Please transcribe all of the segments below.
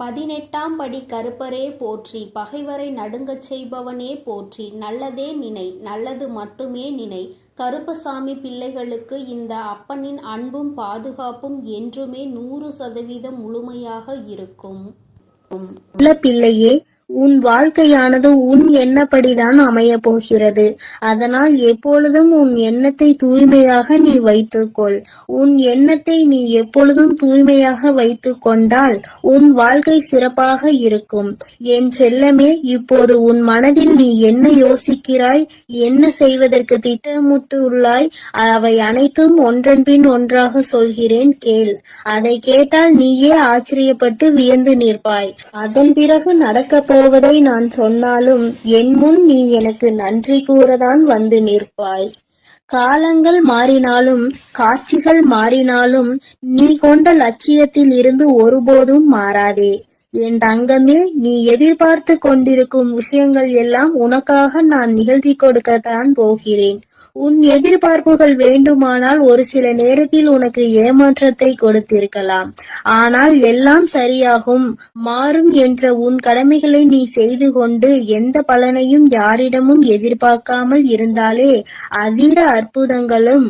18ஆம் படி கருப்பரே போற்றி, பகைவரை நடுங்கச் செய்பவனே போற்றி, நல்லதே நினை, நல்லது மட்டுமே நினை. கருப்பசாமி பிள்ளைகளுக்கு இந்த அப்பனின் அன்பும் பாதுகாப்பும் என்றுமே 100% முழுமையாக இருக்கும். பிள்ளையே, உன் வாழ்க்கையானது உன் எண்ணப்படிதான் அமையப் போகிறது. அதனால் எப்பொழுதும் உன் எண்ணத்தை தூய்மையாக நீ வைத்துக்கொள். உன் எண்ணத்தை நீ எப்பொழுதும் தூய்மையாக வைத்துக் கொண்டால் உன் வாழ்க்கை சிறப்பாக இருக்கும். என் செல்லமே, இப்போது உன் மனதில் நீ என்ன யோசிக்கிறாய், என்ன செய்வதற்கு திட்டமிட்டுள்ளாய், அவை அனைத்தும் ஒன்றன் பின் ஒன்றாக சொல்கிறேன், கேள். அதை கேட்டால் நீயே ஆச்சரியப்பட்டு வியந்து நிற்பாய். அதன் பிறகு நடக்க போவதை நான் சொன்னாலும் என் முன் நீ எனக்கு நன்றி கூறதான் வந்து நிற்பாய். காலங்கள் மாறினாலும் காட்சிகள் மாறினாலும் நீ கொண்ட லட்சியத்தில் இருந்து ஒருபோதும் மாறாதே. என் தங்கமே, நீ எதிர்பார்த்து கொண்டிருக்கும் விஷயங்கள் எல்லாம் உனக்காக நான் நிகழ்த்தி கொடுக்கத்தான் போகிறேன். உன் எதிர்பார்ப்புகள் வேண்டுமானால் ஒரு சில நேரத்தில் உனக்கு ஏமாற்றத்தை கொடுத்திருக்கலாம். ஆனால் எல்லாம் சரியாகும், மாறும் என்ற உன் கடமைகளை நீ செய்து கொண்டு எந்த பலனையும் யாரிடமும் எதிர்பார்க்காமல் இருந்தாலே அதீத அற்புதங்களும்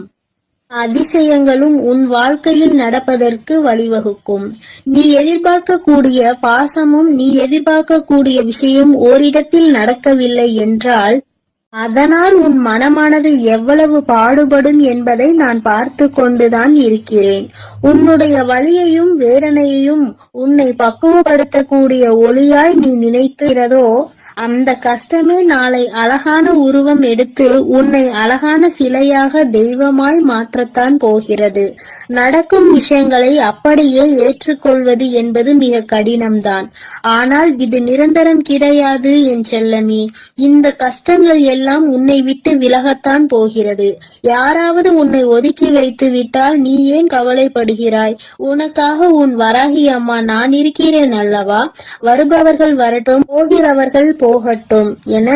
அதிசயங்களும் உன் வாழ்க்கையில் நடப்பதற்கு வழிவகுக்கும். நீ எதிர்பார்க்கக்கூடிய பாசமும் நீ எதிர்பார்க்கக்கூடிய விஷயம் ஓரிடத்தில் நடக்கவில்லை என்றால் அதனால் உன் மனமானது எவ்வளவு பாடுபடும் என்பதை நான் பார்த்து கொண்டுதான் இருக்கிறேன். உன்னுடைய வலியையும் வேதனையையும் உன்னை பக்குவப்படுத்தக்கூடிய ஒளியாய் நீ நினைக்கிறதோ அந்த கஷ்டமே நாளை அழகான உருவம் எடுத்து உன்னை அழகான சிலையாக தெய்வமாய் மாற்றத்தான் போகிறது. நடக்கும் விஷயங்களை அப்படியே ஏற்றுக்கொள்வது என்பது மிக கடினம்தான். ஆனால் இது நிரந்தரம் கிடையாது என் செல்லமே. இந்த கஷ்டங்கள் எல்லாம் உன்னை விட்டு விலகத்தான் போகிறது. யாராவது உன்னை ஒதுக்கி வைத்து விட்டால் நீ ஏன் கவலைப்படுகிறாய்? உனக்காக உன் வராகி அம்மா நான் இருக்கிறேன் அல்லவா? வருபவர்கள் வரட்டும், போகிறவர்கள் போகட்டும் என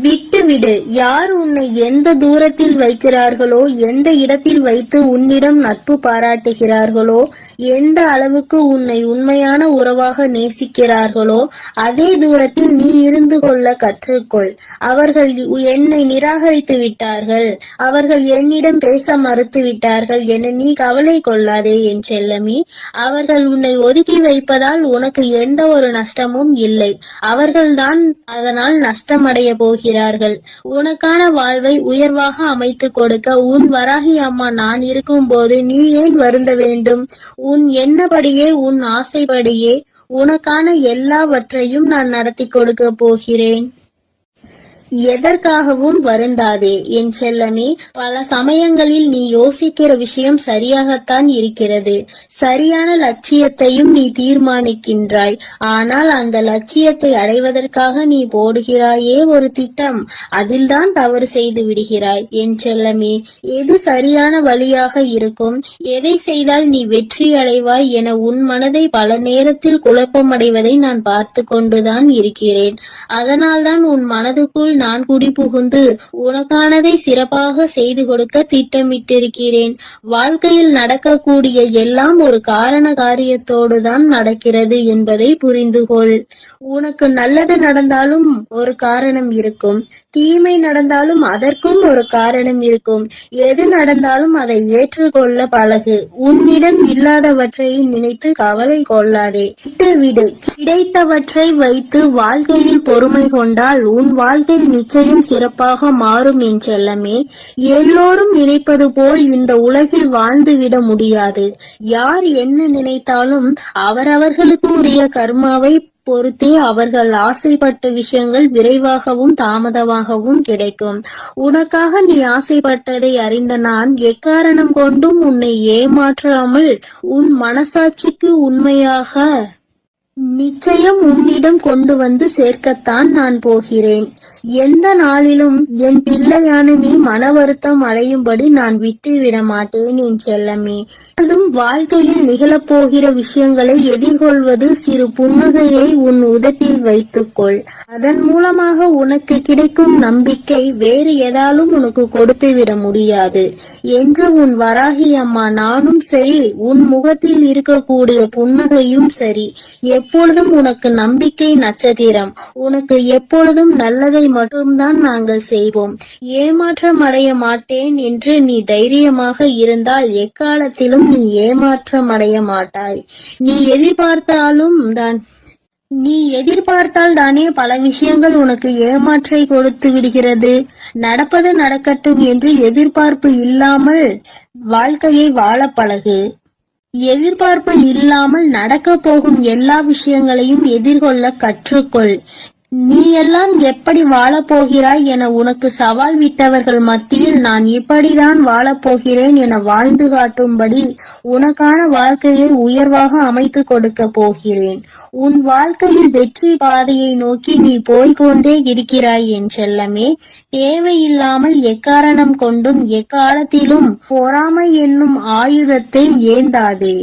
விட்டுவிடு. யார் உன்னை எந்த தூரத்தில் வைக்கிறார்களோ, எந்த இடத்தில் வைத்து உன்னிடம் நட்பு பாராட்டுகிறார்களோ, எந்த அளவுக்கு உன்னை உண்மையான உறவாக நேசிக்கிறார்களோ அதே தூரத்தில் நீ இருந்து கொள்ள கற்றுக்கொள். அவர்கள் என்னை நிராகரித்து விட்டார்கள், அவர்கள் என்னிடம் பேச மறுத்து விட்டார்கள் என நீ கவலை கொள்ளாதே என் செல்லமே. அவர்கள் உன்னை ஒதுக்கி வைப்பதால் உனக்கு எந்த ஒரு நஷ்டமும் இல்லை. அவர்கள்தான் அதனால் நஷ்டமடைய போகிறார்கள். உனக்கான வாழ்வை உயர்வாக அமைத்து கொடுக்க உன் வராகி அம்மா நான் இருக்கும் போது நீ ஏன் வருந்த வேண்டும்? உன் எண்ணப்படியே உன் ஆசைப்படியே உனக்கான எல்லாவற்றையும் நான் நடத்தி கொடுக்க போகிறேன். எதற்காகவும் வருந்தாதே என் செல்லமே. பல சமயங்களில் நீ யோசிக்கிற விஷயம் சரியாகத்தான் இருக்கிறது. சரியான லட்சியத்தையும் நீ தீர்மானிக்கின்றாய். ஆனால் அந்த லட்சியத்தை அடைவதற்காக நீ போடுகிறாயே ஒரு திட்டம், அதில்தான் தவறு செய்து விடுகிறாய் என் செல்லமே. எது சரியான வழியாக இருக்கும், எதை செய்தால் நீ வெற்றி அடைவாய் என உன் மனதை பல நேரத்தில் குழப்பமடைவதை நான் பார்த்து கொண்டுதான் இருக்கிறேன். அதனால்தான் உன் மனதுக்குள் நான் குடி புகுந்து உனக்கானதை சிறப்பாக செய்து கொடுக்க திட்டமிட்டிருக்கிறேன். வாழ்க்கையில் நடக்கக்கூடிய எல்லாம் ஒரு காரண காரியத்தோடு தான் நடக்கிறது என்பதை புரிந்து கொள். உனக்கு நல்லது நடந்தாலும் ஒரு காரணம் இருக்கும், தீமை நடந்தாலும் அதற்கும் ஒரு காரணம் இருக்கும். எது நடந்தாலும் அதை ஏற்றுக்கொள்ள பழகு. உன்னிடம் இல்லாதவற்றை நினைத்து கவலை கொள்ளாதே, விட்டுவிடு. கிடைத்தவற்றை வைத்து வாழ்க்கையில் பொறுமை கொண்டால் உன் வாழ்க்கை நிச்சயம் சிறப்பாக மாறும் என் செல்லமே. எல்லோரும் நினைப்பது போல் இந்த உலகில் வாழ்ந்துவிட முடியாது. யார் என்ன நினைத்தாலும் அவரவர்களுக்கு உரிய கர்மாவை பொறுத்தே அவர்கள் ஆசைப்பட்ட விஷயங்கள் விரைவாகவும் தாமதமாகவும் கிடைக்கும். உனக்காக நீ ஆசைப்பட்டதை அறிந்த நான் எக்காரணம் கொண்டும் உன்னை ஏமாற்றாமல் உன் மனசாட்சிக்கு உண்மையாக நிச்சயம் உன்னிடம் கொண்டு வந்து சேர்க்கத்தான் நான் போகிறேன். எந்த நாளிலும் என் பிள்ளையான நீ மன வருத்தம் அடையும்படி நான் விட்டுவிட மாட்டேன் என் செல்லமே. அதுவும் வாழ்க்கையில் நிகழப்போகிற விஷயங்களை எதிர்கொள்வது சிறு புன்னகையை உன் உதட்டில் வைத்துக்கொள். அதன் மூலமாக உனக்கு கிடைக்கும் நம்பிக்கை வேறு எதாலும் உனக்கு கொடுத்து விட முடியாது என்று உன் வராகி அம்மா நானும் சரி, உன் முகத்தில் இருக்கக்கூடிய புன்னகையும் சரி, எப்பொழுதும் உனக்கு நம்பிக்கை நட்சத்திரம். உனக்கு எப்பொழுதும் நல்லதை மட்டும்தான் நாங்கள் செய்வோம். ஏமாற்றம் அடைய மாட்டேன் என்று நீ தைரியமாக இருந்தால் எக்காலத்திலும் நீ ஏமாற்றம் அடைய மாட்டாய். நீ எதிர்பார்த்தால் தானே பல விஷயங்கள் உனக்கு ஏமாற்றை கொடுத்து விடுகிறது. நடப்பது நடக்கட்டும் என்று எதிர்பார்ப்பு இல்லாமல் வாழ்க்கையை வாழ பழகு. எதிர்பார்ப்பு இல்லாமல் நடக்க போகும் எல்லா விஷயங்களையும் எதிர்கொள்ள கற்றுக்கொள். நீ எல்லாம் எப்படி வாழப்போகிறாய் என உனக்கு சவால் விட்டவர்கள் மத்தியில் நான் இப்படிதான் வாழப்போகிறேன் என வாழ்ந்து காட்டும்படி உனக்கான வாழ்க்கையை உயர்வாக அமைத்து கொடுக்க போகிறேன். உன் வாழ்க்கையில் வெற்றி பாதையை நோக்கி நீ போய்கொண்டே இருக்கிறாய் என் செல்லமே. தேவையில்லாமல் எக்காரணம் கொண்டும் எக்காலத்திலும் பொறாமை என்னும் ஆயுதத்தை ஏந்தாதே.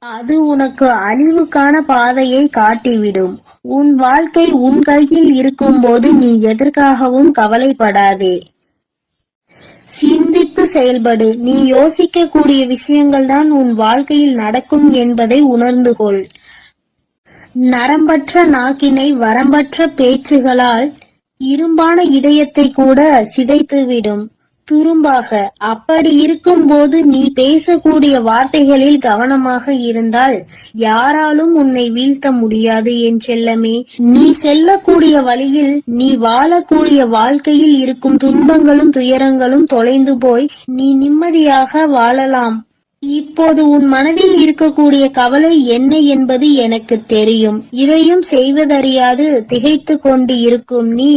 அது உனக்கு அழிவுக்கான பாதையை காட்டிவிடும். உன் வாழ்க்கை உன் கையில் இருக்கும் போது நீ எதற்காகவும் கவலைப்படாதே. சிந்தித்து செயல்படு. நீ யோசிக்கக்கூடிய விஷயங்கள் தான் உன் வாழ்க்கையில் நடக்கும் என்பதை உணர்ந்து கொள். நரம்பற்ற நாக்கினை வரம்பற்ற பேச்சுகளால் இரும்பான இதயத்தை கூட சிதைத்துவிடும் துரும்பாக. அப்படி இருக்கும் போது நீ பேசக்கூடிய வார்த்தைகளில் கவனமாக இருந்தால் யாராலும் உன்னை வீழ்த்த முடியாது என் செல்லமே. நீ செல்லக்கூடிய வழியில், நீ வாழக்கூடிய வாழ்க்கையில் இருக்கும் துன்பங்களும் துயரங்களும் தொலைந்து போய் நீ நிம்மதியாக வாழலாம். இப்போது உன் மனதில் இருக்கக்கூடிய கவலை என்ன என்பது எனக்கு தெரியும். இதையும் செய்வதறியாது திகைத்து கொண்டு இருக்கும் நீ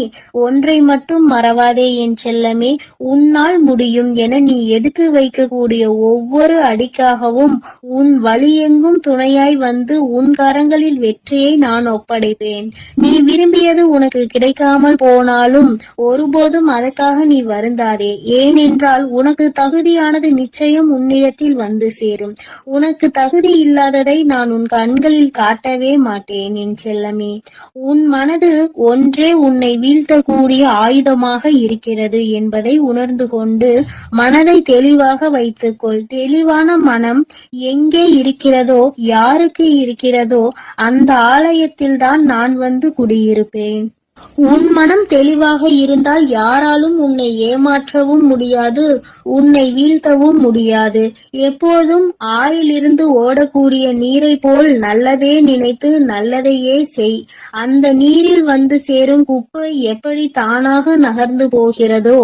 ஒன்றை மட்டும் மறவாதே என் செல்லமே. உன்னால் முடியும் என நீ எடுத்து வைக்கக்கூடிய ஒவ்வொரு அடிக்காகவும் உன் வழியெங்கும் துணையாய் வந்து உன் கரங்களில் வெற்றியை நான் ஒப்படைப்பேன். நீ விரும்பியது உனக்கு கிடைக்காமல் போனாலும் ஒருபோதும் அதற்காக நீ வருந்தாதே. ஏனென்றால் உனக்கு தகுதியானது நிச்சயம் உன்னிடத்தில் வந்து சேரும். உனக்கு தகுதி இல்லாததை நான் உன் கண்களில் காட்டவே மாட்டேன் என் செல்லமே. உன் மனது ஒன்றே உன்னை வீழ்த்தக்கூடிய ஆயுதமாக இருக்கிறது என்பதை உணர்ந்து கொண்டு மனதை தெளிவாக வைத்துக்கொள். தெளிவான மனம் எங்கே இருக்கிறதோ, யாருக்கு இருக்கிறதோ அந்த ஆலயத்தில் தான் நான் வந்து குடியிருப்பேன். உன் மனம் தெளிவாக இருந்தால் யாராலும் உன்னை ஏமாற்றவும் முடியாது, உன்னை வீழ்த்தவும் முடியாது. எப்போதும் ஆறிலிருந்து ஓடக்கூடிய நீரை போல் நல்லதே நினைத்து நல்லதையே செய். அந்த நீரில் வந்து சேரும் குப்பை எப்படி தானாக நகர்ந்து போகிறதோ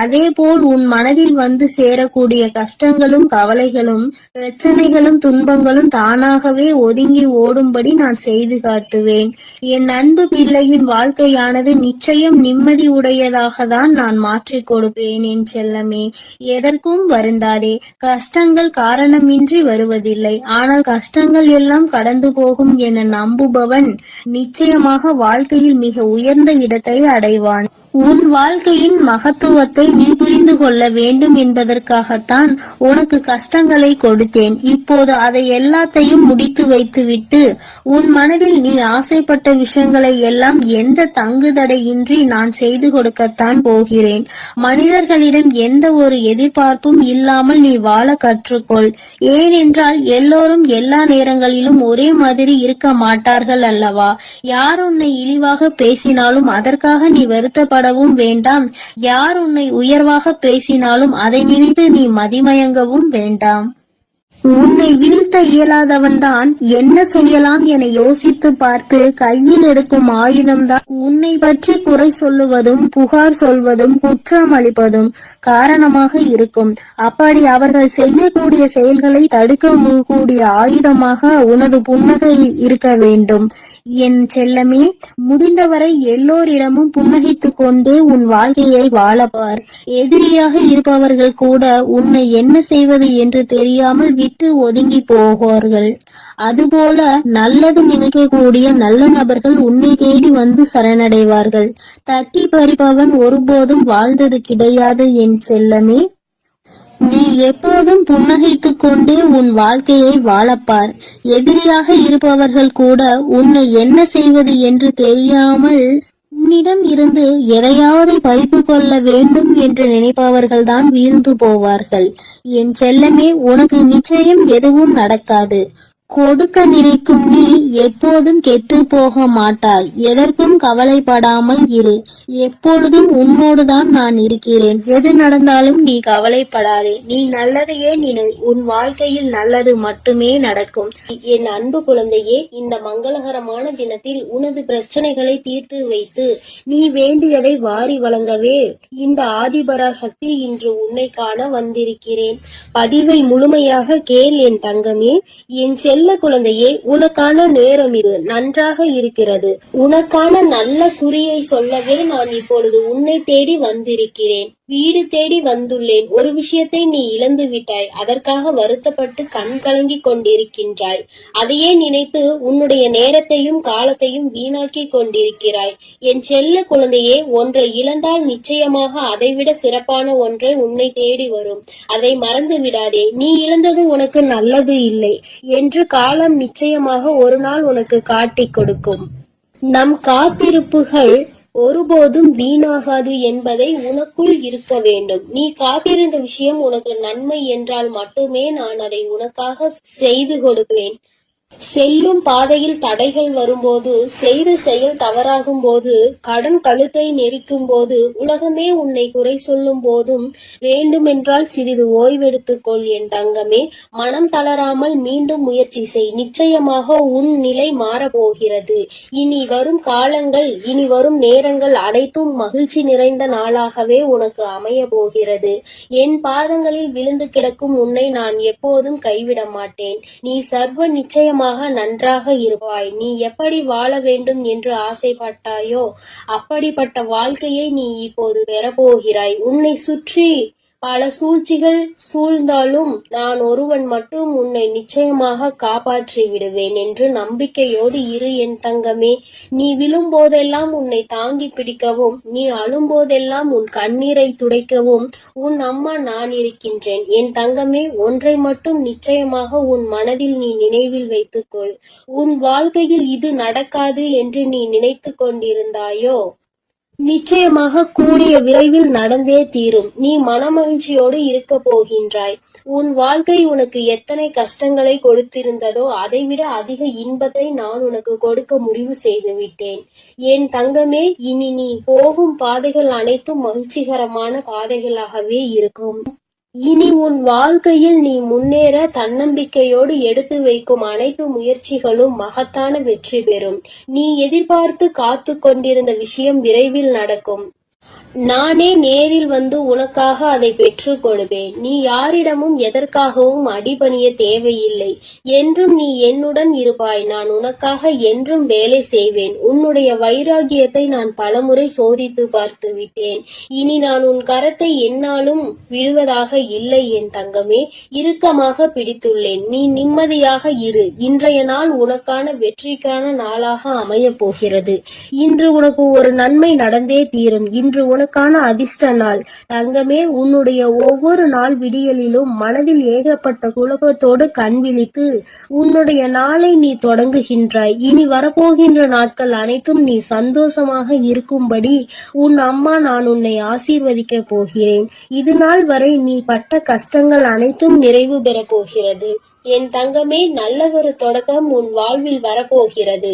அதே போல் உன் மனதில் வந்து சேரக்கூடிய கஷ்டங்களும் கவலைகளும் பிரச்சனைகளும் துன்பங்களும் தானாகவே ஒதுங்கி ஓடும்படி நான் செய்து காட்டுவேன். என் அன்பு பிள்ளையின் வாழ்க்கை நிச்சயம் நிம்மதி உடையதாக தான் நான் மாற்றிக் கொடுப்பேன் என் செல்லமே. எதற்கும் வருந்தாதே. கஷ்டங்கள் காரணமின்றி வருவதில்லை. ஆனால் கஷ்டங்கள் எல்லாம் கடந்து போகும் என நம்புபவன் நிச்சயமாக வாழ்க்கையில் மிக உயர்ந்த இடத்தை அடைவான். உன் வாழ்க்கையின் மகத்துவத்தை நீ புரிந்து கொள்ள வேண்டும் என்பதற்காகத்தான் உனக்கு கஷ்டங்களை கொடுத்தேன். இப்போது அதை எல்லாத்தையும் முடித்து வைத்துவிட்டு உன் மனதில் நீ ஆசைப்பட்ட விஷயங்களை எல்லாம் எந்த தங்குதடையின்றி நான் செய்து கொடுக்கத்தான் போகிறேன். மனிதர்களிடம் எந்த ஒரு எதிர்பார்ப்பும் இல்லாமல் நீ வாழ கற்றுக்கொள். ஏனென்றால் எல்லோரும் எல்லா நேரங்களிலும் ஒரே மாதிரி இருக்க மாட்டார்கள் அல்லவா? யார் உன்னை இழிவாக பேசினாலும் அதற்காக நீ வருத்தப்பட வேண்டாம். யார் உன்னை உயர்வாக பேசினாலும் அதை நினைத்து நீ மதிமயங்கவும் வேண்டாம். உன்னை வீழ்த்த இயலாதவன் தான் என்ன செய்யலாம் என யோசித்து பார்த்து கையில் எடுக்கும் ஆயுதம்தான் உன்னை பற்றி குறை சொல்லுவதும் புகார் சொல்வதும் குற்றம் அளிப்பதும் காரணமாக இருக்கும். அப்படி அவர்கள் செய்யக்கூடிய செயல்களை தடுக்க கூடிய ஆயுதமாக உனது புன்னகை இருக்க வேண்டும் என் செல்லமே. முடிந்தவரை எல்லோரிடமும் புன்னகைத்துக் கொண்டே உன் வாழ்க்கையை வாழப்பார். எதிரியாக இருப்பவர்கள் கூட உன்னை என்ன செய்வது என்று தெரியாமல் விட்டு ஒதுங்கி போவார்கள். அதுபோல நல்லது நினைக்கக்கூடிய நல்ல நபர்கள் உன்னை தேடி வந்து சரணடைவார்கள். தட்டி பறிப்பவன் ஒருபோதும் வாழ்ந்தது கிடையாது என் செல்லமே. நீ எப்போதும் புன்னகைத்துக் கொண்டே உன் வாழ்க்கையை வாழப்பார். எதிரியாக இருப்பவர்கள் கூட உன்னை என்ன செய்வது என்று தெரியாமல் உன்னிடம் இருந்து எதையாவது பறித்து கொள்ள வேண்டும் என்று நினைப்பவர்கள்தான் வீழ்ந்து போவார்கள். என் செல்லமே, உனக்கு நிச்சயம் எதுவும் நடக்காது. கொடுக்க நினைக்கும் நீ எப்போதும் கெட்டு போக மாட்டாய். எதற்கும் கவலைப்படாமல் இரு. எப்பொழுதும் உன்னோடுதான் நான் இருக்கிறேன். எது நடந்தாலும் நீ கவலைப்படாதே. நீ நல்லதையே நினை. உன் வாழ்க்கையில் நல்லது மட்டுமே நடக்கும். என் அன்பு குழந்தையே, இந்த மங்களகரமான தினத்தில் உனது பிரச்சனைகளை தீர்த்து வைத்து நீ வேண்டியதை வாரி வழங்கவே இந்த ஆதிபரா சக்தி இன்று உன்னை காண வந்திருக்கிறேன். பதிவை முழுமையாக கேள் என் தங்கமே. என் செல்ல குழந்தையே, உனக்கான நேரம் இது நன்றாக இருக்கிறது. உனக்கான நல்ல குறியை சொல்லவே நான் இப்பொழுது உன்னை தேடி வந்திருக்கிறேன். வீடு தேடி வந்துள்ளேன். ஒரு விஷயத்தை நீ இழந்து விட்டாய். அதற்காக வருத்தப்பட்டு கண் கலங்கி கொண்டிருக்கின்றாய். அதையே நினைத்து உன்னுடைய நேரத்தையும் காலத்தையும் வீணாக்கி கொண்டிருக்கிறாய். என் செல்ல குழந்தையே, ஒன்றை இழந்தால் நிச்சயமாக அதைவிட சிறப்பான ஒன்றை உன்னை தேடி வரும். அதை மறந்து விடாதே. நீ இழந்தது உனக்கு நல்லது இல்லை என்று காலம் நிச்சயமாக ஒரு நாள் உனக்கு காட்டிக் கொடுக்கும். நம் காத்திருப்புகள் ஒருபோதும் வீணாகாது என்பதை உனக்குள் இருக்க வேண்டும். நீ காத்திருந்த விஷயம் உனக்கு நன்மை என்றால் மட்டுமே நான் அதை உனக்காக செய்து கொடுப்பேன். செல்லும் பாதையில் தடைகள் வரும்போது, செய்த செயல் தவறாகும் போது, கடன் கழுத்தை நெரிக்கும் போது, உலகமே உன்னை குறை சொல்லும் போதும் வேண்டுமென்றால் சிறிது ஓய்வெடுத்துக் கொள் என் தங்கமே. மனம் தளராமல் மீண்டும் முயற்சி செய். நிச்சயமாக உன் நிலை மாறப்போகிறது. இனி வரும் காலங்கள், இனி வரும் நேரங்கள் அனைத்தும் மகிழ்ச்சி நிறைந்த நாளாகவே உனக்கு அமைய போகிறது. என் பாதங்களில் விழுந்து கிடக்கும் உன்னை நான் எப்போதும் கைவிட மாட்டேன். நீ சர்வ நிச்சயம் நன்றாக இருப்பாய். நீ எப்படி வாழ வேண்டும் என்று ஆசைப்பட்டாயோ அப்படிப்பட்ட வாழ்க்கையை நீ இப்போது பெறப்போகிறாய். உன்னை சுற்றி பல சூழ்ச்சிகள் சூழ்ந்தாலும் நான் ஒருவன் மட்டும் உன்னை நிச்சயமாக காப்பாற்றி விடுவேன் என்று நம்பிக்கையோடு இரு என் தங்கமே. நீ விழும்போதெல்லாம் உன்னை தாங்கி பிடிக்கவும், நீ அழும்போதெல்லாம் உன் கண்ணீரை துடைக்கவும் உன் அம்மா நான் இருக்கின்றேன். என் தங்கமே, ஒன்றை மட்டும் நிச்சயமாக உன் மனதில் நீ நினைவில் வைத்துக்கொள். உன் வாழ்க்கையில் இது நடக்காது என்று நீ நினைத்து கொண்டிருந்தாயோ நிச்சயமாக கூடிய விரைவில் நடந்தே தீரும். நீ மனமகிழ்ச்சியோடு இருக்க போகின்றாய். உன் வாழ்க்கை உனக்கு எத்தனை கஷ்டங்களை கொடுத்திருந்ததோ அதைவிட அதிக இன்பத்தை நான் உனக்கு கொடுக்க முடிவு செய்து விட்டேன். என் தங்கமே, இனி நீ போகும் பாதைகள் அனைத்தும் மகிழ்ச்சிகரமான பாதைகளாகவே இருக்கும். இனி உன் வாழ்க்கையில் நீ முன்னேற தன்னம்பிக்கையோடு எடுத்து வைக்கும் அனைத்து முயற்சிகளும் மகத்தான வெற்றி பெறும். நீ எதிர்பார்த்து காத்து கொண்டிருந்த விஷயம் விரைவில் நடக்கும். நானே நேரில் வந்து உனக்காக அதை பெற்றுக் கொடுப்பேன். நீ யாரிடமும் எதற்காகவும் அடிபணிய தேவையில்லை. என்றும் நீ என்னுடன் இருப்பாய். நான் உனக்காக என்றும் வேலை செய்வேன். உன்னுடைய வைராகியத்தை நான் பலமுறை சோதித்து பார்த்து விட்டேன். இனி நான் உன் கரத்தை என்னாலும் விடுவதாக இல்லை என் தங்கமே. இறுக்கமாக பிடித்துள்ளேன். நீ நிம்மதியாக இரு. இன்றைய நாள் உனக்கான வெற்றிக்கான நாளாக அமைய போகிறது. இன்று உனக்கு ஒரு நன்மை நடந்தே தீரும். இன்று உனக்கான அதிர்ஷ்ட நாள் தங்கமே. உன்னுடைய ஒவ்வொரு நாள் விடியலிலும் மனதில் ஏகப்பட்ட குழப்பத்தோடு கண் விழித்து உன்னுடைய நாளை நீ தொடங்குகின்றாய். இனி வரப்போகின்ற நாட்கள் அனைத்தும் நீ சந்தோஷமாக இருக்கும்படி உன் அம்மா நான் உன்னை ஆசீர்வதிக்க போகிறேன். இது நாள் வரை நீ பட்ட கஷ்டங்கள் அனைத்தும் நிறைவு பெற போகிறது. என் தங்கமே, நல்லதொரு தொடக்கம் உன் வாழ்வில் வரப்போகிறது.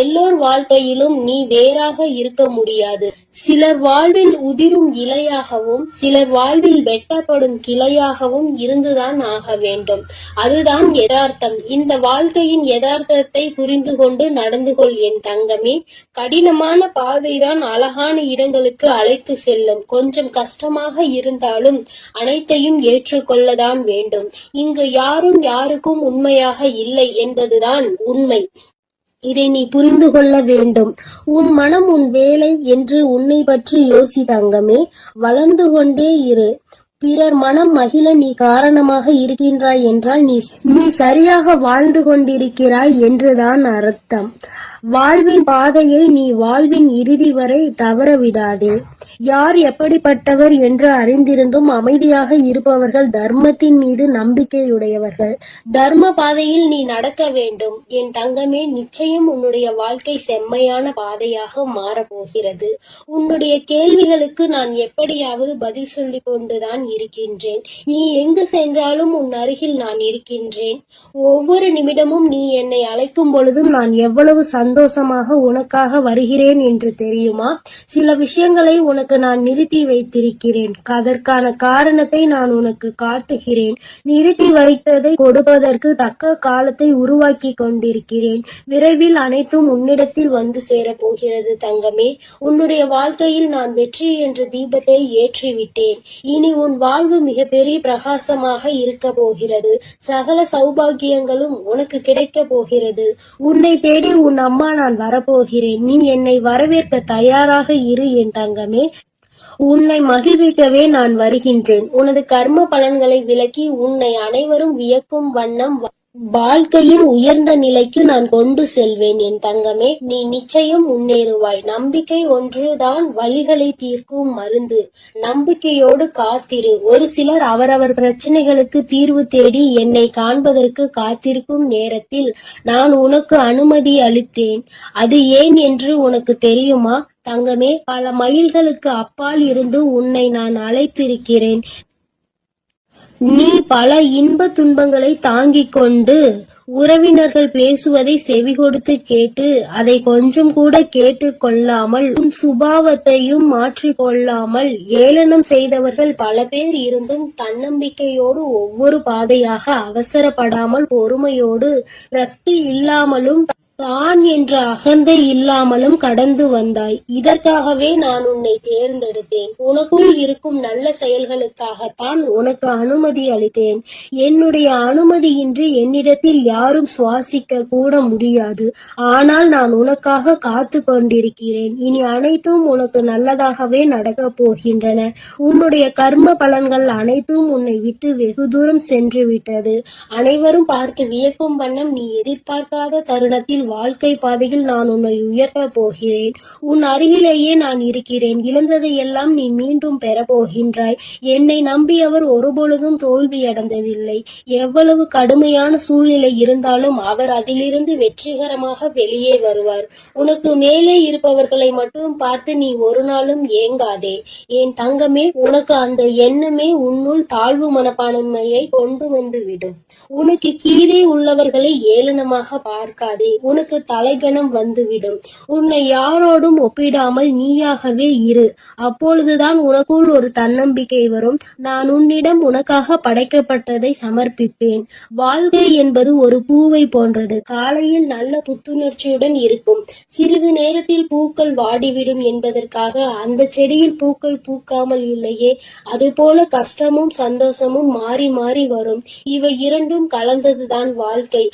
எல்லோர் வாழ்க்கையிலும் நீ வேறாக இருக்க முடியாது. சிலர் வாழ்வில் உதிரும் இலையாகவும் சிலர் வாழ்வில் வெட்டப்படும் கிளையாகவும் இருந்துதான் ஆக வேண்டும். அதுதான் யதார்த்தம். இந்த வாழ்க்கையின் யதார்த்தத்தை புரிந்து கொண்டு நடந்து கொள் என் தங்கமே. கடினமான பாதைதான் அழகான இடங்களுக்கு அழைத்து செல்லும். கொஞ்சம் கஷ்டமாக இருந்தாலும் அனைத்தையும் ஏற்றுக்கொள்ளதான் வேண்டும். இங்கு யாரும் யாருக்கும் உண்மையாக இல்லை என்பதுதான் உண்மை. இதை நீ புரிந்து கொள்ள வேண்டும். உன் மனம் உன் வேலை என்று உன்னை பற்றி யோசி தங்கமே. வளர்ந்து கொண்டே இரு. பிறர் மனம் மகிழ நீ காரணமாக இருக்கின்றாய் என்றால் நீ சரியாக வாழ்ந்து கொண்டிருக்கிறாய் என்றுதான் அர்த்தம். வாழ்வின் பாதையை நீ வாழ்வின் இறுதி வரை தவற விடாதே. யார் எப்படிப்பட்டவர் என்று அறிந்திருந்தும் அமைதியாக இருப்பவர்கள் தர்மத்தின் மீது நம்பிக்கையுடையவர்கள். தர்ம பாதையில் நீ நடக்க வேண்டும் என் தங்கமே. நிச்சயம் உன்னுடைய வாழ்க்கை செம்மையான பாதையாக மாறப்போகிறது. உன்னுடைய கேள்விகளுக்கு நான் எப்படியாவது பதில் சொல்லிக் கொண்டுதான் இருக்கின்றேன். நீ எங்கு சென்றாலும் உன் அருகில் நான் இருக்கின்றேன். ஒவ்வொரு நிமிடமும் நீ என்னை அழைக்கும் பொழுதும் நான் எவ்வளவு சந்தோஷமாக உனக்காக வருகிறேன் என்று தெரியுமா? சில விஷயங்களை உனக்கு நான் நிறுத்தி வைத்திருக்கிறேன். அதற்கான காரணத்தை நான் உனக்கு காட்டுகிறேன். நிறுத்தி வைத்ததை கொடுப்பதற்கு தக்க காலத்தை உருவாக்கி கொண்டிருக்கிறேன். விரைவில் அனைத்தும் உன்னிடத்தில் வந்து சேரப்போகிறது தங்கமே. உன்னுடைய வாழ்க்கையில் நான் வெற்றி என்ற தீபத்தை ஏற்றிவிட்டேன். இனி உன் வாழ்வு மிகப்பெரிய பிரகாசமாக இருக்க போகிறது. சகல சௌபாகியங்களும் உனக்கு கிடைக்க போகிறது. உன்னை தேடி உன் அம்மா நான் வரப்போகிறேன். நீ என்னை வரவேற்க தயாராக இரு என் தங்கமே. உன்னை மகிழ்விக்கவே நான் வருகின்றேன். உனது கர்ம பலன்களை விலக்கி உன்னை அனைவரும் வியக்கும் வண்ணம் வாழ்க்கையின் உயர்ந்த நிலைக்கு நான் கொண்டு செல்வேன் என் தங்கமே. நீ நிச்சயம் முன்னேறுவாய். நம்பிக்கை ஒன்றுதான் வலிகளை தீர்க்கும் மருந்து. நம்பிக்கையோடு காத்திரு. ஒரு சிலர் அவரவர் பிரச்சனைகளுக்கு தீர்வு தேடி என்னை காண்பதற்கு காத்திருக்கும் நேரத்தில் நான் உனக்கு அனுமதி அளித்தேன். அது ஏன் என்று உனக்கு தெரியுமா தங்கமே? பல மைல்களுக்கு அப்பால் இருந்து உன்னை நான் அழைத்திருக்கிறேன். நீ பல இன்ப துன்பங்களை தாங்கிக் கொண்டு உறவினர்கள் பேசுவதை செவி கொடுத்து கேட்டு அதை கொஞ்சம் கூட கேட்டு கொள்ளாமல் உன் சுபாவத்தையும் மாற்றிக் கொள்ளாமல் ஏளனம் செய்தவர்கள் பல பேர் இருந்தும் தன்னம்பிக்கையோடு ஒவ்வொரு பாதையாக அவசரப்படாமல் பொறுமையோடு ரக்தி இல்லாமலும் தான் என்ற அகந்தை இல்லாமலும் கடந்து வந்தாய். இதற்காகவே நான் உன்னை தேர்ந்தெடுத்தேன். உனக்குள் இருக்கும் நல்ல செயல்களுக்காகத்தான் உனக்கு அனுமதி அளித்தேன். என்னுடைய அனுமதியின்றி என்னிடத்தில் யாரும் சுவாசிக்க கூட முடியாது. ஆனால் நான் உனக்காக காத்து கொண்டிருக்கிறேன். இனி அனைத்தும் உனக்கு நல்லதாகவே நடக்கப் போகின்றன. உன்னுடைய கர்ம பலன்கள் அனைத்தும் உன்னை விட்டு வெகு தூரம் சென்று விட்டது. அனைவரும் பார்த்து வியக்கும் வண்ணம் நீ எதிர்பார்க்காத தருணத்தில் வாழ்க்கை பாதையில் நான் உன்னை உயர்த்த போகிறேன். உன் அருகிலேயே நான் இருக்கிறேன். இழந்ததை எல்லாம் நீ மீண்டும் பெற போகின்றாய். என்னை நம்பியவர் ஒருபொழுதும் தோல்வியடைந்ததில்லை. எவ்வளவு கடுமையான சூழ்நிலை இருந்தாலும் அவர் அதிலிருந்து வெற்றிகரமாக வெளியே வருவார். உனக்கு மேலே இருப்பவர்களை மட்டும் பார்த்து நீ ஒரு நாளும் ஏங்காதே என் தங்கமே. உனக்கு அந்த எண்ணமே உன்னுள் தாழ்வு மனப்பான்மையை கொண்டு வந்து விடும். உனக்கு கீழே உள்ளவர்களை ஏளனமாக பார்க்காதே. உனக்கு தலைகணம் வந்துவிடும். உன்னை யாரோடும் ஒப்பிடாமல் நீயாகவே இரு. அப்பொழுதுதான் உனக்குள் ஒரு தன்னம்பிக்கை வரும். நான் உன்னிடம் உனக்காக படைக்கப்பட்டதை சமர்ப்பிப்பேன். வாழ்க்கை என்பது ஒரு பூவை போன்றது. காலையில் நல்ல புத்துணர்ச்சியுடன் இருக்கும். சிறிது நேரத்தில் பூக்கள் வாடிவிடும் என்பதற்காக அந்த செடியில் பூக்கள் பூக்காமல் இல்லையே. அதுபோல கஷ்டமும் சந்தோஷமும் மாறி மாறி வரும். இவை இரண்டும் கலந்ததுதான் வாழ்க்கை.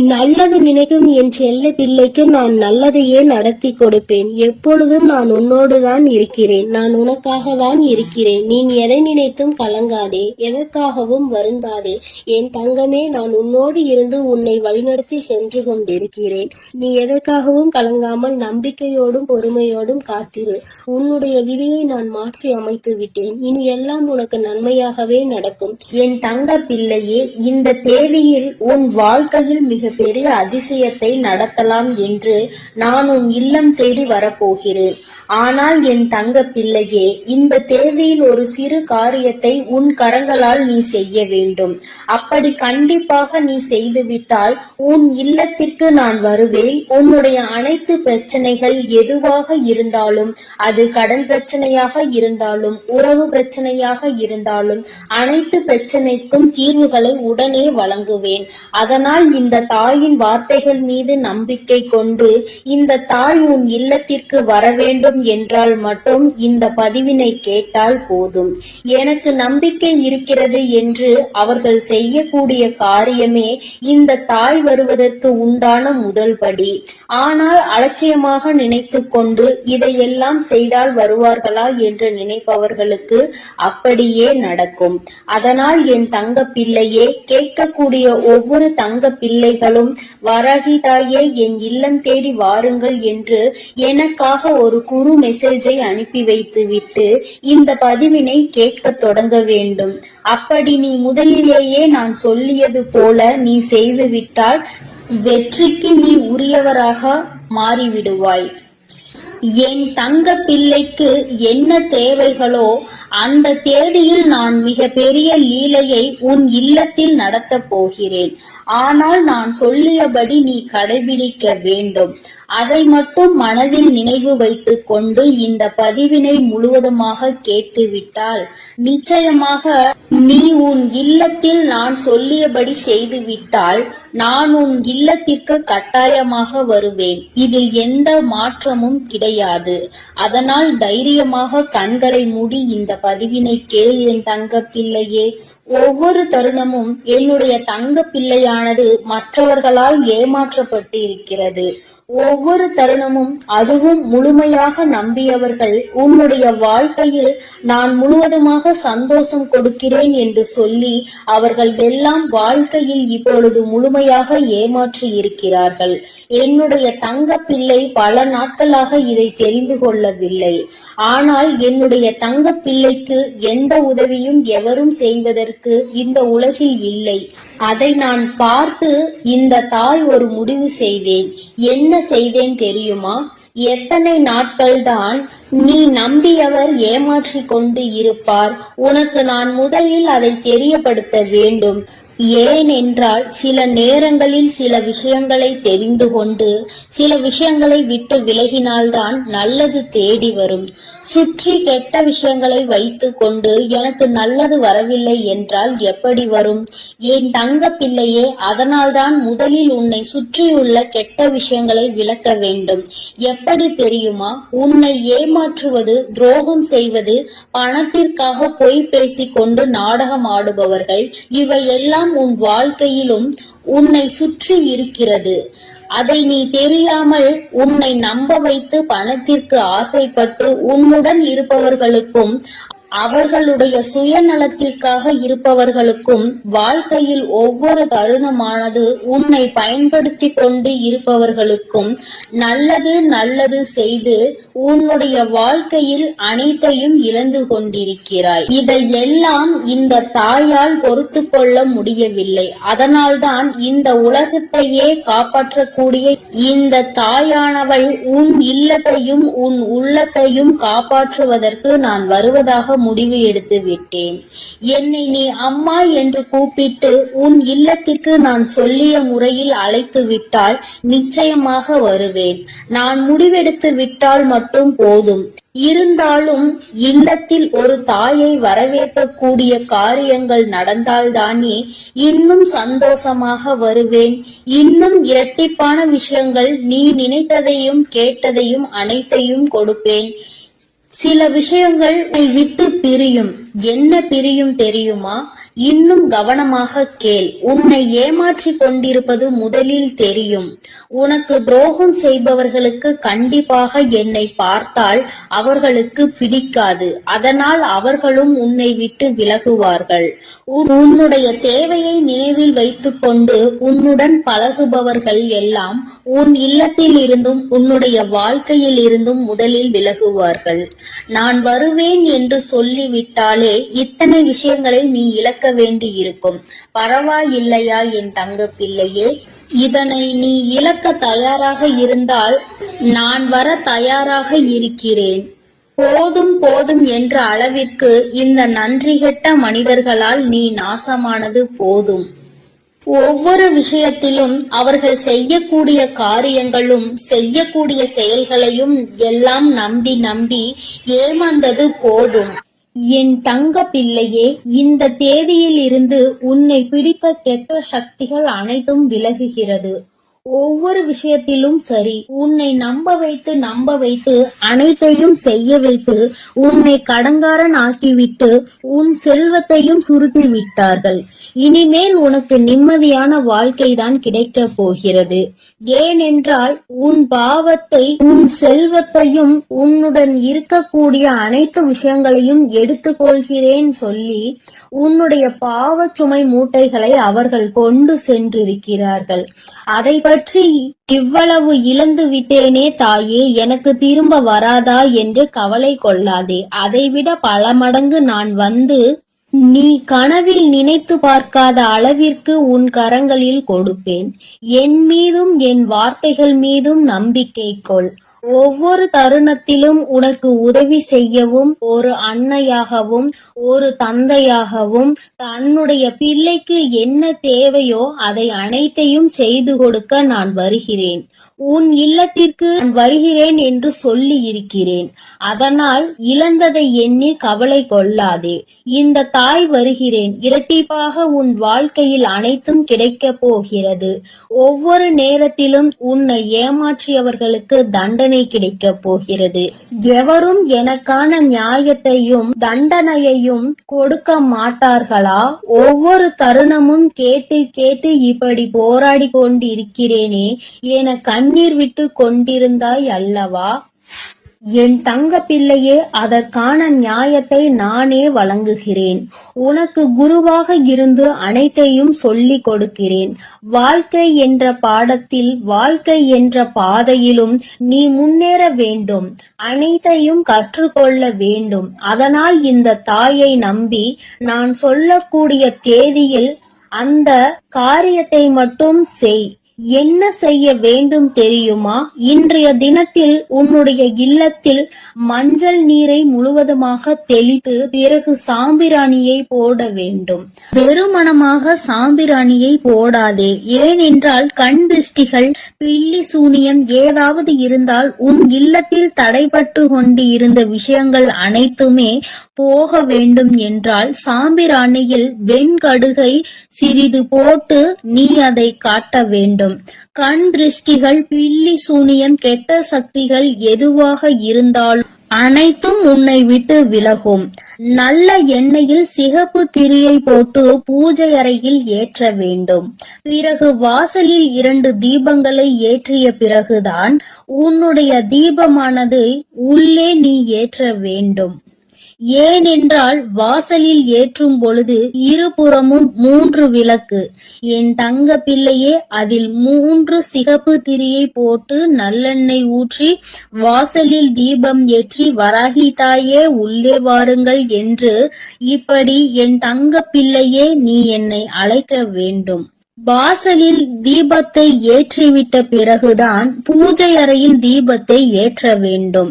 நல்லது நினைக்கும் என் செல்ல பிள்ளைக்கு நான் நல்லதையே நடத்தி கொடுப்பேன். எப்பொழுதும் நான் உன்னோடுதான் இருக்கிறேன். நான் உனக்காக தான் இருக்கிறேன். நீ எதை நினைத்தும் கலங்காதே. எதற்காகவும் வருந்தாதே என் தங்கமே. நான் உன்னோடு இருந்து உன்னை வழிநடத்தி சென்று கொண்டிருக்கிறேன். நீ எதற்காகவும் கலங்காமல் நம்பிக்கையோடும் பொறுமையோடும் காத்திரு. உன்னுடைய விதியை நான் மாற்றி அமைத்து விட்டேன். இனி எல்லாம் உனக்கு நன்மையாகவே நடக்கும் என் தங்க பிள்ளையே. இந்த தேதியில் உன் வாழ்க்கையில் மிக பெரிய அதிசயத்தை நடத்தலாம் என்று நான் உன் இல்லம் தேடி வரப்போகிறேன். ஆனால் என் தங்க பிள்ளையே, இந்த தேதியில் ஒரு சிறு காரியத்தை உன் கரங்களால் நீ செய்ய வேண்டும். அப்படி கண்டிப்பாக நீ செய்துவிட்டால் உன் இல்லத்திற்கு நான் வருவேன். உன்னுடைய அனைத்து பிரச்சனைகள் எதுவாக இருந்தாலும், அது கடன் பிரச்சனையாக இருந்தாலும், உறவு பிரச்சனையாக இருந்தாலும், அனைத்து பிரச்சனைக்கும் தீர்வுகளை உடனே வழங்குவேன். அதனால் இந்த தாயின் வார்த்தைகள் மீது நம்பிக்கை கொண்டு இந்த தாய் உன் இல்லத்திற்கு வர வேண்டும் என்றால் மட்டும் இந்த பதிவினை கேட்டால் போதும். எனக்கு நம்பிக்கை இருக்கிறது என்று அவர்கள் செய்யக்கூடிய காரியமே இந்த தாய் வருவதற்கு உண்டான முதல் படி. ஆனால் அலட்சியமாக நினைத்து கொண்டு இதையெல்லாம் செய்தால் வருவார்களா என்று நினைப்பவர்களுக்கு அப்படியே நடக்கும். அதனால் என் தங்க பிள்ளையே, கேட்கக்கூடிய ஒவ்வொரு தங்க பிள்ளைகளும் வராகி தாயே என் இல்லம் தேடி வாருங்கள் என்று எனக்காக ஒரு குறு மெசேஜை அனுப்பி வைத்து விட்டு இந்த பதிவினை கேட்க தொடங்க வேண்டும். அப்படி நீ முதலிலேயே நான் சொல்லியது போல நீ செய்துவிட்டால் வெற்றிக்கு நீ உரியவராக மாறிவிடுவாய். என் தங்க பிள்ளைக்கு என்ன தேவைகளோ அந்த தேதியில் நான் மிக பெரிய லீலையை உன் இல்லத்தில் நடத்தப் போகிறேன். ஆனால் நான் சொல்லியபடி நீ கடைபிடிக்க வேண்டும். அதை மட்டும் மனதில் நினைவு வைத்துக் கொண்டு இந்த பதிவினை முழுவதுமாக கேட்டுவிட்டால் நிச்சயமாக நீ உன் இல்லத்தில் நான் சொல்லியபடி செய்துவிட்டால் நான் உன் இல்லத்திற்கு கட்டாயமாக வருவேன். இதில் எந்த மாற்றமும் கிடையாது. அதனால் தைரியமாக கண்களை மூடி இந்த பதிவினை கேள் என் தங்க பிள்ளையே. ஒவ்வொரு தருணமும் என்னுடைய தங்க பிள்ளையானது மற்றவர்களால் ஏமாற்றப்பட்டு இருக்கிறது. ஒவ்வொரு தருணமும் அதுவும் முழுமையாக நம்பியவர்கள் உன்னுடைய வாழ்க்கையில் நான் முழுவதுமாக சந்தோஷம் கொடுக்கிறேன் என்று சொல்லி அவர்கள் எல்லாம் வாழ்க்கையில் இப்பொழுது முழுமையாக ஏமாற்றி இருக்கிறார்கள். என்னுடைய தங்க பிள்ளை பல நாட்களாக இதை தெரிந்து கொள்ளவில்லை. ஆனால் என்னுடைய தங்க பிள்ளைக்கு எந்த உதவியும் எவரும் செய்வதற்கு இந்த உலகில் இல்லை. அதை நான் பார்த்து இந்த தாய் ஒரு முடிவு செய்தேன். என்ன செய்தேன் தெரியுமா? எத்தனை நாட்கள்தான் நீ நம்பியவர் ஏமாற்றி கொண்டு இருப்பார்? உனக்கு நான் முதலில் அதை தெரியப்படுத்த வேண்டும். ஏனென்றால் சில நேரங்களில் சில விஷயங்களை தெரிந்து கொண்டு சில விஷயங்களை விட்டு விலகினால்தான் நல்லது தேடி வரும். சுற்றி கெட்ட விஷயங்களை வைத்து கொண்டு எனக்கு நல்லது வரவில்லை என்றால் எப்படி வரும்? என் தங்க பிள்ளையே, அதனால்தான் முதலில் உன்னை சுற்றியுள்ள கெட்ட விஷயங்களை விலக்க வேண்டும். எப்படி தெரியுமா? உன்னை ஏமாற்றுவது, துரோகம் செய்வது, பணத்திற்காக பொய் பேசிக்கொண்டு நாடகம் ஆடுபவர்கள் இவையெல்லாம் உன் வாழ்க்கையிலும் உன்னை சுற்றி இருக்கிறது. அதை நீ தெரியாமல் உன்னை நம்ப வைத்து பணத்திற்கு ஆசைப்பட்டு உன்னுடன் இருப்பவர்களுக்கும் அவர்களுடைய சுயநலத்திற்காக இருப்பவர்களுக்கும் வாழ்க்கையில் ஒவ்வொரு தருணமானது உன்னை பயன்படுத்தி கொண்டு இருப்பவர்களுக்கும் நல்லது நல்லது செய்து உன்னுடைய வாழ்க்கையில் அனைத்தையும் இழந்து கொண்டிருக்கிறாய். இதையெல்லாம் இந்த தாயால் பொறுத்து கொள்ள முடியவில்லை. அதனால்தான் இந்த உலகத்தையே காப்பாற்றக்கூடிய இந்த தாயானவள் உன் இல்லத்தையும் உன் உள்ளத்தையும் காப்பாற்றுவதற்கு நான் வருவதாக முடிவு எடுத்து விட்டேன். என்னை நீ அம்மா என்று கூப்பிட்டு உன் இல்லத்திற்கு நான் சொல்லிய முறையில் அழைத்து விட்டால் நிச்சயமாக வருவேன். நான் முடிவெடுத்து விட்டால் மட்டும் போதும். இருந்தாலும் இல்லத்தில் ஒரு தாயை வரவேற்கக்கூடிய காரியங்கள் நடந்தால்தானே இன்னும் சந்தோஷமாக வருவேன். இன்னும் இரட்டிப்பான விஷயங்கள் நீ நினைத்ததையும் கேட்டதையும் அனைத்தையும் கொடுப்பேன். சில விஷயங்கள் விட்டு பிரியும். என்ன பிரியும் தெரியுமா? இன்னும் கவனமாக கேள். உன்னை ஏமாற்றி கொண்டிருப்பது முதலில் தெரியும். உனக்கு துரோகம் செய்பவர்களுக்கு கண்டிப்பாக என்னை பார்த்தால் அவர்களுக்கு பிடிக்காது. அதனால் அவர்களும் உன்னை விட்டு விலகுவார்கள். உன்னுடைய தேவையை நினைவில் வைத்துக் கொண்டு உன்னுடன் பழகுபவர்கள் எல்லாம் உன் இல்லத்தில் இருந்தும் உன்னுடைய வாழ்க்கையில் இருந்தும் முதலில் விலகுவார்கள். நான் வருவேன் என்று சொல்லிவிட்டாலே இத்தனை விஷயங்களை நீ இழக்க வேண்டி இருக்கும். பரவாயில்லையா என் தங்க பிள்ளையே? இதனை நீ இழக்க தயாராக இருந்தால் நான் வர தயாராக இருக்கிறேன். போதும் போதும் என்ற அளவிற்கு இந்த நன்றிகெட்ட மனிதர்களால் நீ நாசமானது போதும். ஒவ்வொரு விஷயத்திலும் அவர்கள் செய்யக்கூடிய காரியங்களும் செய்யக்கூடிய செயல்களையும் எல்லாம் நம்பி நம்பி ஏமாந்தது போதும். என் தங்க பிள்ளையே, இந்த தேதியில் இருந்து உன்னை பிடித்த கெட்ட சக்திகள் அனைத்தும் விலகுகிறது. ஒவ்வொரு விஷயத்திலும் சரி, உன்னை நம்ப வைத்து அனைத்தையும் செய்ய வைத்து உன்னை கடங்காரன் ஆக்கிவிட்டு உன் செல்வத்தையும் சுருட்டி விட்டார்கள். இனிமேல் உனக்கு நிம்மதியான வாழ்க்கைதான் கிடைக்க போகிறது. ஏனென்றால் உன் பாவத்தை, உன் செல்வத்தையும், உன்னுடன் இருக்கக்கூடிய அனைத்து விஷயங்களையும் எடுத்துக்கொள்கிறேன் சொல்லி உன்னுடைய பாவ சுமை மூட்டைகளை அவர்கள் கொண்டு சென்றிருக்கிறார்கள். அதை பற்றி இவ்வளவு இழந்து விட்டேனே தாயே, எனக்கு திரும்ப வராதா என்று கவலை கொள்ளாதே. அதைவிட பல மடங்கு நான் வந்து நீ கனவில் நினைத்து பார்க்காத அளவிற்கு உன் கரங்களில் கொடுப்பேன். என் மீதும் என் வார்த்தைகள் மீதும் நம்பிக்கை கொள். ஒவ்வொரு தருணத்திலும் உனக்கு உதவி செய்யவும், ஒரு அன்னையாகவும் ஒரு தந்தையாகவும் தன்னுடைய பிள்ளைக்கு என்ன தேவையோ அதை அனைத்தையும் செய்து கொடுக்க நான் வருகிறேன். உன் இல்லத்திற்கு நான் வருகிறேன் என்று சொல்லி இருக்கிறேன். அதனால் இழந்ததை எண்ணி கவலை கொள்ளாதே. இந்த தாய் வருகிறேன். இரட்டிப்பாக உன் வாழ்க்கையில் அனைத்தும் கிடைக்க போகிறது. ஒவ்வொரு நேரத்திலும் உன்னை ஏமாற்றியவர்களுக்கு தண்டனை கிடைக்க போகிறது. எவரும் எனக்கான நியாயத்தையும் தண்டனையையும் கொடுக்க மாட்டார்களா? ஒவ்வொரு தருணமும் கேட்டு கேட்டு இப்படி போராடி கொண்டு இருக்கிறேனே என கண்ணீர் விட்டு கொண்டிருந்தாய் அல்லவா? என் தங்க பிள்ளையே, அதற்கான நியாயத்தை நானே வழங்குகிறேன். உனக்கு குருவாக இருந்து அனைத்தையும் சொல்லிக் கொடுக்கிறேன். வாழ்க்கை என்ற பாடத்தில், வாழ்க்கை என்ற பாதையிலும் நீ முன்னேற வேண்டும். அனைத்தையும் கற்றுக்கொள்ள வேண்டும். அதனால் இந்த தாயை நம்பி நான் சொல்லக்கூடிய தேதியில் அந்த காரியத்தை மட்டும் செய். என்ன செய்ய வேண்டும் தெரியுமா? இன்றைய தினத்தில் உன்னுடைய இல்லத்தில் மஞ்சள் நீரை முழுவதுமாக தெளித்து பிறகு சாம்பிராணியை போட வேண்டும். வெறுமனமாக சாம்பிராணியை போடாதே. ஏனென்றால் கண் திருஷ்டிகள், பில்லி சூனியம் ஏதாவது இருந்தால் உன் இல்லத்தில் தடைபட்டு கொண்டு இருந்த விஷயங்கள் அனைத்துமே போக வேண்டும் என்றால் சாம்பிராணியில் வெண்கடுகை சிறிது போட்டு நீ அதை காட்ட வேண்டும். கண் திருஷ்டிகள், பில்லி சூனியம், கெட்ட சக்திகள் எதுவாக இருந்தாலும் அனைத்தும் உன்னை விட்டு விலகும். நல்ல எண்ணெயில் சிகப்பு திரியை போட்டு பூஜை அறையில் ஏற்ற வேண்டும். பிறகு வாசலில் 2 தீபங்களை ஏற்றிய பிறகுதான் உன்னுடைய தீபமானது உள்ளே நீ ஏற்ற வேண்டும். ஏனென்றால் வாசலில் ஏற்றும் பொழுது இருபுறமும் 3 விளக்கு. என் தங்க பிள்ளையே, அதில் 3 சிகப்பு திரியை போட்டு நல்லெண்ணெய் ஊற்றி வாசலில் தீபம் ஏற்றி வராகி தாயே உள்ளே வாருங்கள் என்று இப்படி என் தங்க பிள்ளையே நீ என்னை அழைக்க வேண்டும். வாசலில் தீபத்தை ஏற்றிவிட்ட பிறகுதான் பூஜை அறையில் தீபத்தை ஏற்ற வேண்டும்.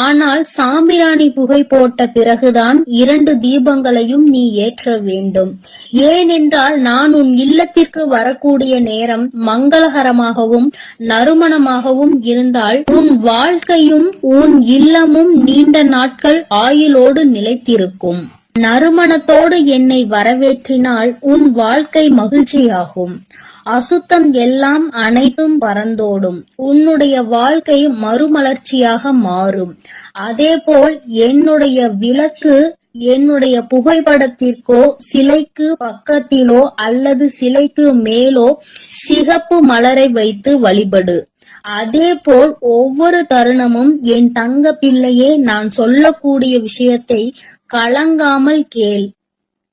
ஆனால் சாம்பிராணி புகை போட்ட பிறகுதான் 2 தீபங்களையும் நீ ஏற்ற வேண்டும். ஏனென்றால் நான் உன் இல்லத்திற்கு வரக்கூடிய நேரம் மங்களகரமாகவும் நறுமணமாகவும் இருந்தால் உன் வாழ்க்கையும் உன் இல்லமும் நீண்ட நாட்கள் ஆயுளோடு நிலைத்திருக்கும். நறுமணத்தோடு என்னை வரவேற்றினால் உன் வாழ்க்கை மகிழ்ச்சியாகும். அசுத்தம் எல்லாம் அனைத்தும் பறந்தோடும். உன்னுடைய வாழ்க்கை மறுமலர்ச்சியாக மாறும். அதேபோல் என்னுடைய விளக்கு என்னுடைய புகைப்படத்திற்கோ சிலைக்கு பக்கத்திலோ அல்லது சிலைக்கு மேலோ சிகப்பு மலரை வைத்து வழிபடு. அதேபோல் ஒவ்வொரு தருணமும் என் தங்க பிள்ளையே, நான் சொல்லக்கூடிய விஷயத்தை கலங்காமல் கேள்.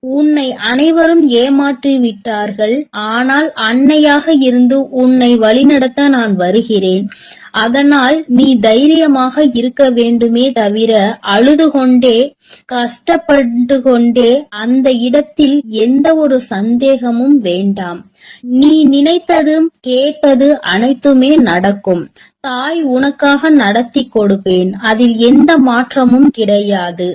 உன்னை அனைவரும் ஏமாற்றி விட்டார்கள். ஆனால் அன்னையாக இருந்து உன்னை வழிநடத்த நான் வருகிறேன். அதனால் நீ தைரியமாக இருக்க வேண்டுமே தவிர அழுது கொண்டே கஷ்டப்பட்டு கொண்டே அந்த இடத்தில் எந்த ஒரு சந்தேகமும் வேண்டாம். நீ நினைத்தது கேட்டது அனைத்துமே நடக்கும். தாய் உனக்காக நடத்தி கொடுப்பேன். அதில் எந்த மாற்றமும் கிடையாது.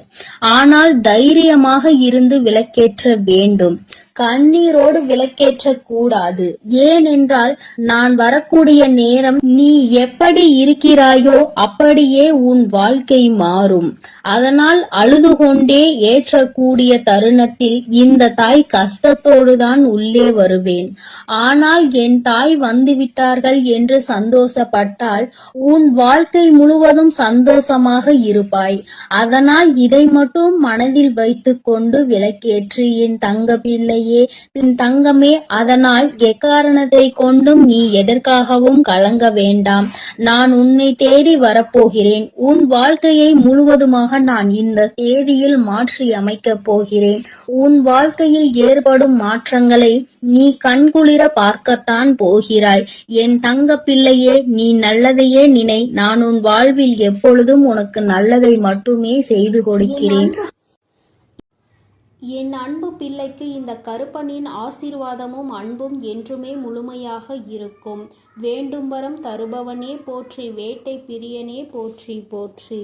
ஆனால் தைரியமாக இருந்து விளக்கேற்ற வேண்டும். கண்ணீரோடு விளக்கேற்றக் கூடாது. ஏனென்றால் நான் வரக்கூடிய நேரம் நீ எப்படி இருக்கிறாயோ அப்படியே உன் வாழ்க்கை மாறும். அதனால் அழுது கொண்டே ஏற்றக்கூடிய தருணத்தில் இந்த தாய் கஷ்டத்தோடுதான் உள்ளே வருவேன். ஆனால் என் தாய் வந்துவிட்டார்கள் என்று சந்தோஷப்பட்டால் உன் வாழ்க்கை முழுவதும் சந்தோஷமாக இருப்பாய். அதனால் இதை மட்டும் மனதில் வைத்துக் கொண்டு விளக்கேற்று என் தங்க பிள்ளையே, என் தங்கமே. அதனால் எக்காரணத்தை கொண்டும் நீ எதற்காகவும் கலங்க வேண்டாம். நான் உன்னை தேடி வரப்போகிறேன். உன் வாழ்க்கையை முழுவதுமாக நான் இந்த தேதியில் மாற்றி அமைக்கப் போகிறேன். உன் வாழ்க்கையில் ஏற்படும் மாற்றங்களை நீ கண்குளிர பார்க்கத்தான் போகிறாய். என் தங்க பிள்ளையே, நீ நல்லதையே நினை. நான் உன் வாழ்வில் எப்பொழுதும் உனக்கு நல்லதை மட்டுமே செய்து கொடுக்கிறேன். என் அன்பு பிள்ளைக்கு இந்த கருப்பனின் ஆசீர்வாதமும் அன்பும் என்றுமே முழுமையாக இருக்கும். வேண்டும் வரம் தருபவனே போற்றி, வேட்டை பிரியனே போற்றி போற்றி.